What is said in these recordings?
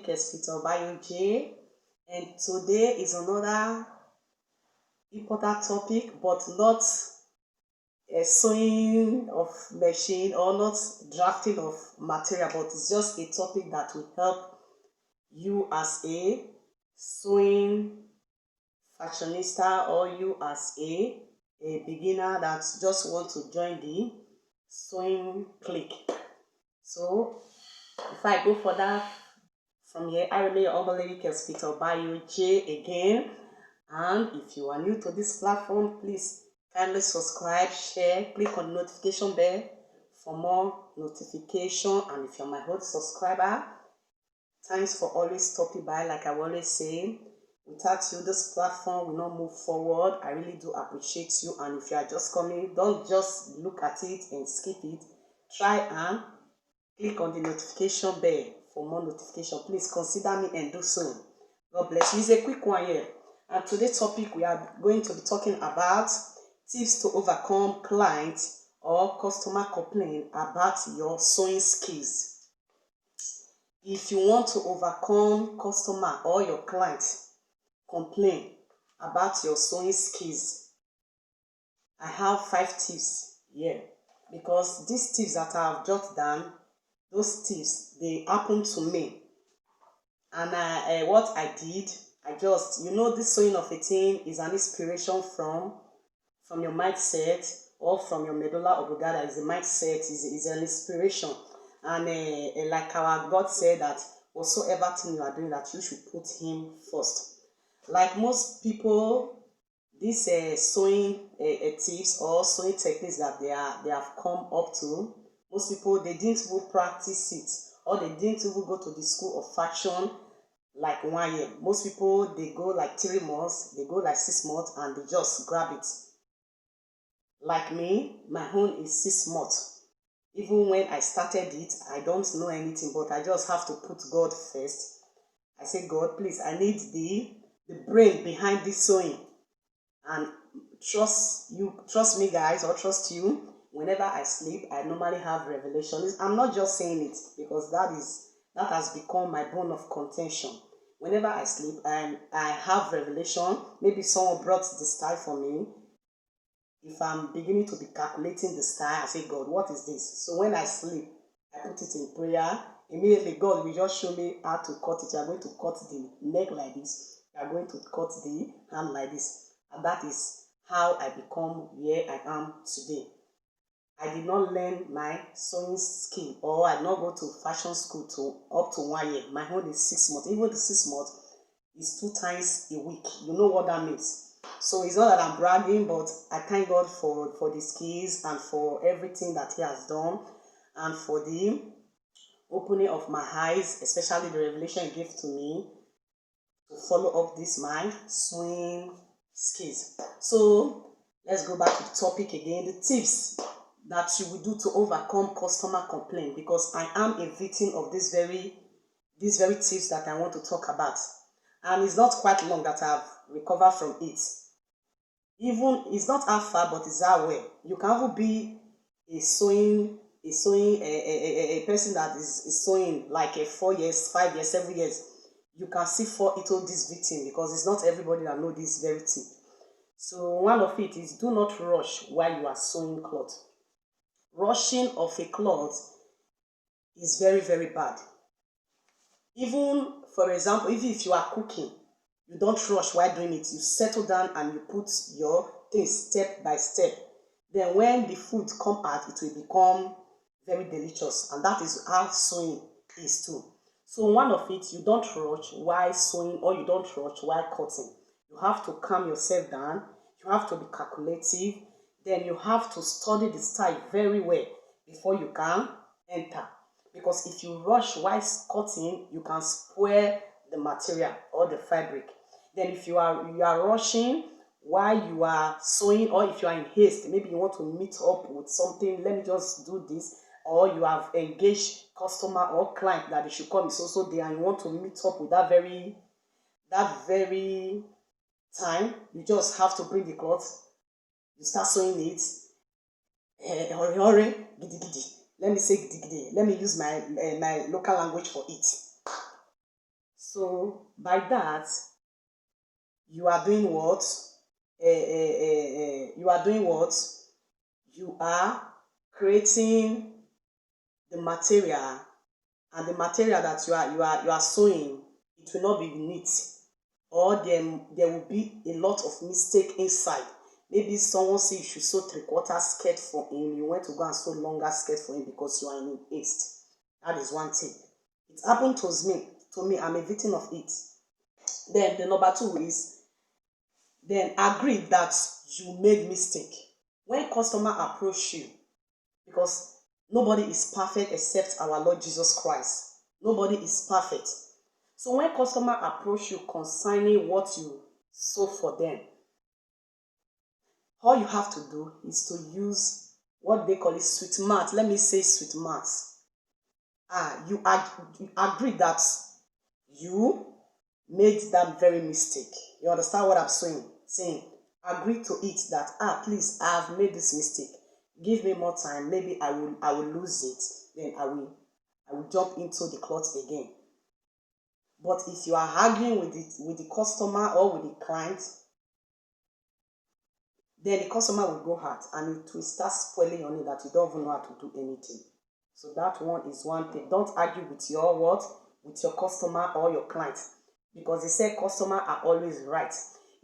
Omolere Hospital by J, and today is another important topic, but not a sewing of machine or not drafting of material, but it's just a topic that will help you as a sewing fashionista or you as a beginner that just want to join the sewing clique. So if I go further from here, I remain your Omolere Hospital by J again. And if you are new to this platform, please kindly subscribe, share, click on the notification bell for more notification. And if you're my old subscriber, thanks for always stopping by. Like I always say, without you, this platform will not move forward. I really do appreciate you. And if you are just coming, don't just look at it and skip it. Try and click on the notification bell for more notification. Please consider me and do so. God bless you. It's a quick one here. And today's topic, we are going to be talking about tips to overcome client or customer complaint about your sewing skills. If you want to overcome customer or your client complaint about your sewing skills, I have 5 tips here, because these tips that I have jotted down, those tips, they happened to me. And what I did, I just, this sewing of a thing is an inspiration from your mindset or from your medulla oblongata. Is a mindset, is an inspiration. And like our God said that whatsoever thing you are doing, that you should put Him first. Like most people, these sewing tips or sewing techniques that they have come up to, most people, they didn't even practice it, or they didn't even go to the school of fashion like 1 year. Most people, they go like 3 months, they go like 6 months, and they just grab it. Like me, my own is 6 months. Even when I started it, I don't know anything, but I just have to put God first. I say, God, please, I need the brain behind this sewing. And trust me guys, or trust you. Whenever I sleep, I normally have revelations. I'm not just saying it because that has become my bone of contention. Whenever I sleep and I have revelation, maybe someone brought the style for me. If I'm beginning to be calculating the style, I say, God, what is this? So when I sleep, I put it in prayer. Immediately, God will just show me how to cut it. You are going to cut the neck like this. You are going to cut the hand like this. And that is how I become where I am today. I did not learn my sewing skill, or I did not go to fashion school up to 1 year. My own is 6 months. Even the 6 months is 2 times a week. You know what that means. So it's not that I'm bragging, but I thank God for the skills and for everything that He has done, and for the opening of my eyes, especially the revelation He gave to me to follow up this my sewing skills. So let's go back to the topic again. The tips that you will do to overcome customer complaint, because I am a victim of these very tips that I want to talk about. And it's not quite long that I've recovered from it. Even it's not how far, but it's how well. You can even be a person that is sewing like 4 years, 5 years, 7 years. You can still fall into this victim, because it's not everybody that knows this very tip. So one of it is, do not rush while you are sewing cloth. Rushing of a cloth is very, very bad. Even, for example, if you are cooking, you don't rush while doing it. You settle down and you put your things step by step. Then when the food comes out, it will become very delicious. And that is how sewing is too. So one of it, you don't rush while sewing, or you don't rush while cutting. You have to calm yourself down. You have to be calculative. Then you have to study the style very well before you can enter. Because if you rush while cutting, you can spoil the material or the fabric. Then if you are rushing while you are sewing, or if you are in haste, maybe you want to meet up with something, let me just do this, or you have engaged customer or client that they should come, it's also there, and you want to meet up with that very time, you just have to bring the cloth, you start sewing it, hurry, hurry, gidi gidi. Let me say gidi gidi. Let me use my local language for it. So by that, you are doing what? You are doing what? You are creating the material, and the material that you are sewing, it will not be neat, or there will be a lot of mistake inside. Maybe someone say you should sew 3/4 skirt for him, you went to go and sew longer skirt for him because you are in haste. That is one thing. It happened to me, I'm a victim of it. Then the number two is, then agree that you made mistake. When customer approach you, because nobody is perfect except our Lord Jesus Christ. Nobody is perfect. So when customer approach you concerning what you sew for them, all you have to do is to use what they call it sweet math. Let me say sweet math. You agree that you made that very mistake. You understand what I'm saying? Agree to it that please, I have made this mistake. Give me more time. Maybe I will lose it. Then I will jump into the cloth again. But if you are arguing with the customer or with the client, then the customer will go hard and it will start spoiling on you that you don't even know how to do anything. So that one is one thing. Don't argue with your what? With your customer or your client. Because they say customers are always right.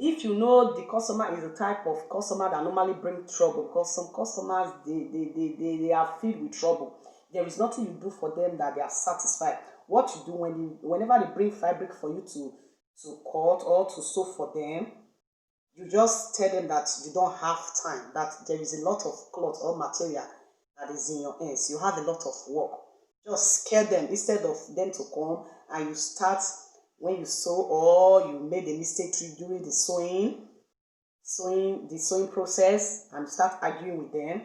If you know the customer is the type of customer that normally bring trouble, because some customers, they are filled with trouble. There is nothing you do for them that they are satisfied. What you do whenever they bring fabric for you to cut or to sew for them, you just tell them that you don't have time, that there is a lot of cloth or material that is in your hands. You have a lot of work. Just scare them instead of them to come and you start when you sew, or you made a mistake during the sewing process and start arguing with them.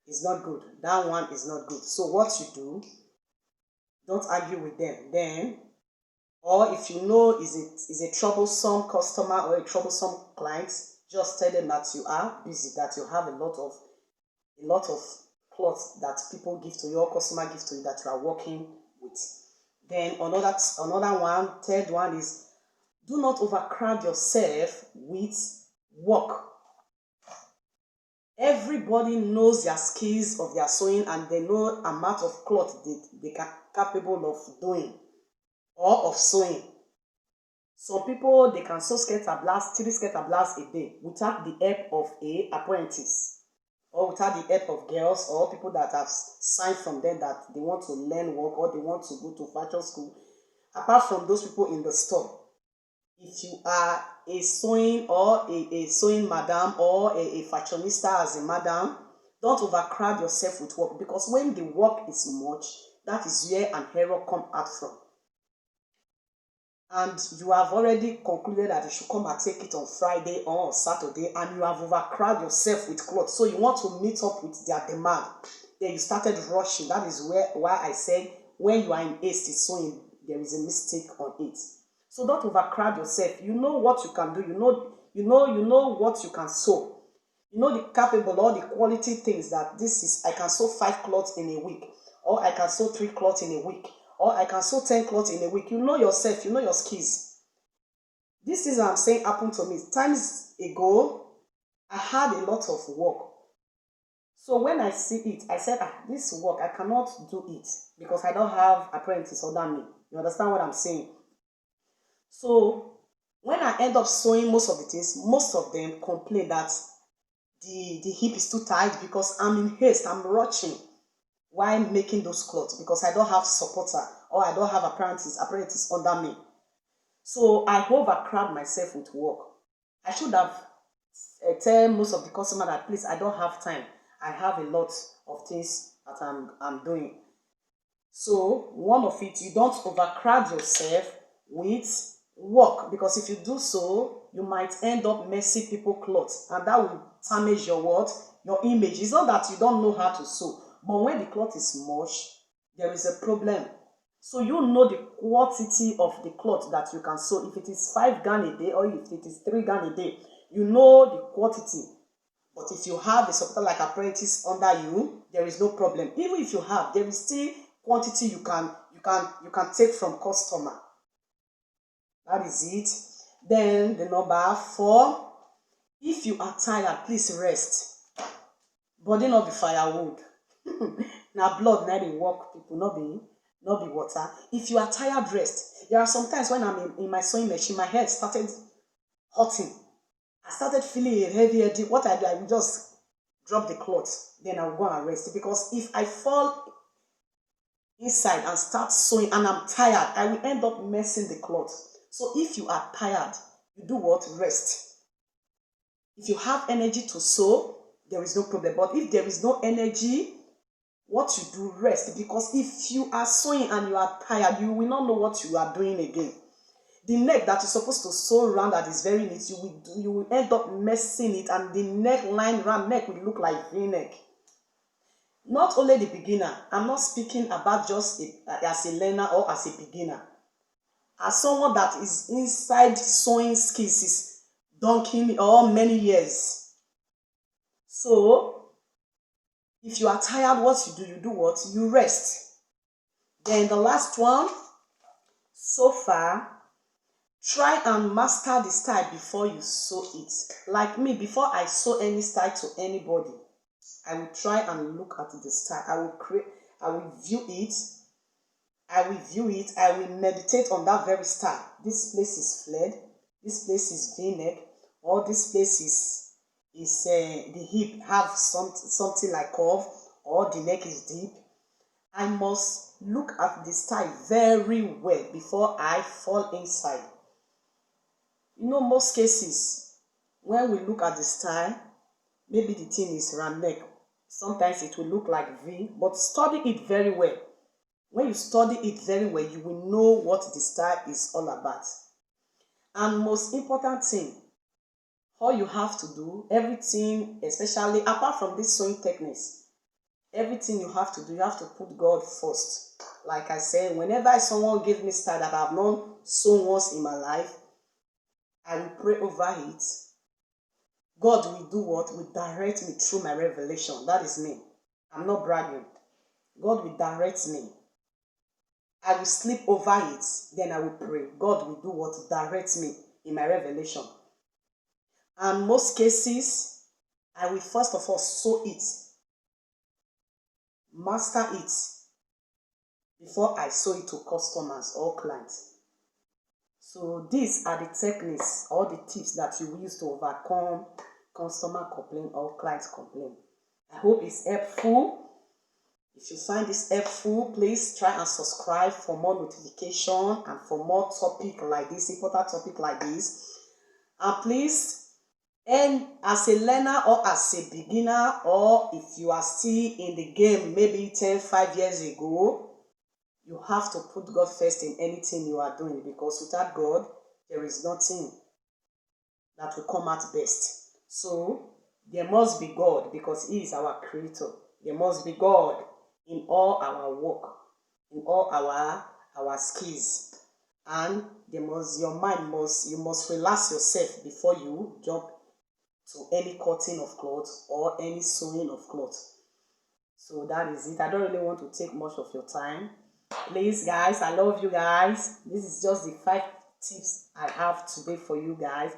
It's not good. That one is not good. So what you do, don't argue with them. Then, or if you know is a troublesome customer or a troublesome client, just tell them that you are busy, that you have a lot of clothes that people give to you or customer give to you that you are working with. Then another one, third one is, do not overcrowd yourself with work. Everybody knows their skills of their sewing and they know amount of cloth they are capable of doing or of sewing. Some people, they can sew skirt and blouse, 3 skirt and blouse a day without the help of a apprentice, or without the help of girls or people that have signed from them that they want to learn work or they want to go to fashion school. Apart from those people in the store, if you are a sewing or a sewing madam or a fashionista as a madam, don't overcrowd yourself with work, because when the work is much, that is where an error come out from. And you have already concluded that you should come and take it on Friday or on Saturday, and you have overcrowded yourself with clothes. So you want to meet up with their demand. Then you started rushing. That is why I said when you are in haste sewing, there is a mistake on it. So don't overcrowd yourself. You know what you can do. You know what you can sew. You know the capable or the quality things that this is. I can sew 5 cloths in a week, or I can sew 3 cloths in a week, or I can sew 10 cloths in a week. You know yourself, you know your skills. This is what I'm saying happened to me. Times ago, I had a lot of work. So when I see it, I said, this work, I cannot do it because I don't have apprentices under me. You understand what I'm saying? So when I end up sewing most of the things, most of them complain that the hip is too tight because I'm in haste, I'm rushing while making those clothes because I don't have supporter or I don't have apprentice under me. So I overcrowd myself with work. I should have tell most of the customer that please, I don't have time. I have a lot of things that I'm doing. So one of it, you don't overcrowd yourself with work, because if you do so, you might end up messing people clothes, and that will damage your what? Your image. It's not that you don't know how to sew, but when the cloth is much, there is a problem. So you know the quantity of the cloth that you can sew. If it is 5 gown a day or if it is 3 gown a day, you know the quantity. But if you have a supporter like apprentice under you, there is no problem. Even if you have, there is still quantity you can take from customer. That is it. Then the number 4, if you are tired, please rest. Body not be firewood. Now blood na dey work people, not be water. If you are tired, rest. There are sometimes when I'm in my sewing machine, my head started hurting. I started feeling a heavy headache. What I do, I will just drop the cloth, then I will go and rest. Because if I fall inside and start sewing and I'm tired, I will end up messing the cloth. So if you are tired, you do what? Rest. If you have energy to sew, there is no problem. But if there is no energy, what you do, rest. Because if you are sewing and you are tired, you will not know what you are doing again. The neck that you're supposed to sew around that is very neat, you will end up messing it, and the neck line round neck will look like V-neck. Not only the beginner, I'm not speaking about just as a learner or as a beginner. As someone that is inside sewing skills is donkey or many years. So, if you are tired, what you do what? You rest. Then the last one, so far, try and master the style before you sew it. Like me, before I sew any style to anybody, I will try and look at the style. I will view it. I will meditate on that very style. This place is flared. This place is V-neck. Or this place is the hip have something like curve, or the neck is deep. I must look at the style very well before I fall inside. Most cases, when we look at the style, maybe the thing is round neck. Sometimes it will look like V, but study it very well. When you study it very well, you will know what the style is all about. And most important thing, all you have to do, everything, especially apart from this sewing techniques, everything you have to do, you have to put God first. Like I said, whenever someone gives me style that I've not sewn once in my life, I will pray over it. God will do what? Will direct me through my revelation. That is me. I'm not bragging. God will direct me. I will sleep over it. Then I will pray. God will do what? Direct me in my revelation. And most cases, I will first of all sew it. Master it before I sew it to customers or clients. So these are the techniques or the tips that you will use to overcome customer complaint or client complaint. I hope it's helpful. If you find this helpful, please try and subscribe for more notification and for more topic like this, important topic like this. And please, and as a learner or as a beginner, or if you are still in the game, maybe 5 years ago, you have to put God first in anything you are doing, because without God, there is nothing that will come out best. So, there must be God, because He is our creator. There must be God in all our work, in all our skills. And you must relax yourself before you jump to any cutting of cloth or any sewing of cloth. So that is it. I don't really want to take much of your time. Please, guys, I love you guys. This is just the 5 tips I have today for you guys.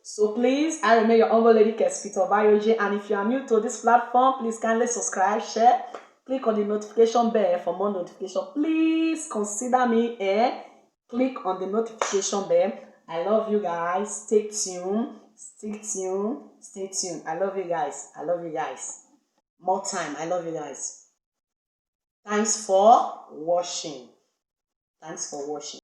So please, I remain your humble lady, Kespito Bayoje, and if you are new to this platform, please kindly subscribe, share, click on the notification bell for more notification. Please consider me and click on the notification bell. I love you guys. Stay tuned. Stay tuned. Stay tuned. I love you guys. I love you guys. More time. I love you guys. Thanks for watching. Thanks for watching.